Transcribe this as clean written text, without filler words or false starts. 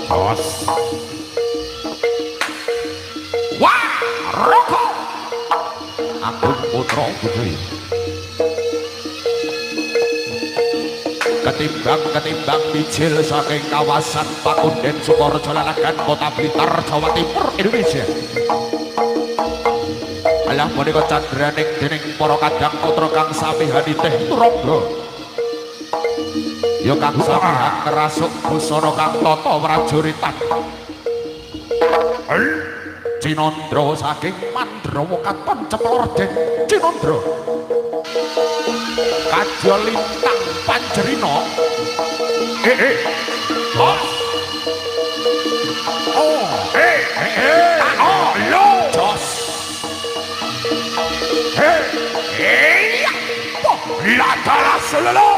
Jos. Wah, rokok. Agung Putra Putri. Ketimbang bijil saking kawasan Pakunden Sukorejo Lalagan Kota Blitar Jawa Timur Indonesia. Alah punika candraning dening para kadang putra kang samihani teh turangga. Ya kang samihan ngerasuk busana kang tata prajuritan. Cinandra saking Mandrawa katon Ceplor Den Cinandra. Kadya lintang Panjerina. Bos. Oh, oh, lo. Jos. La tala solo.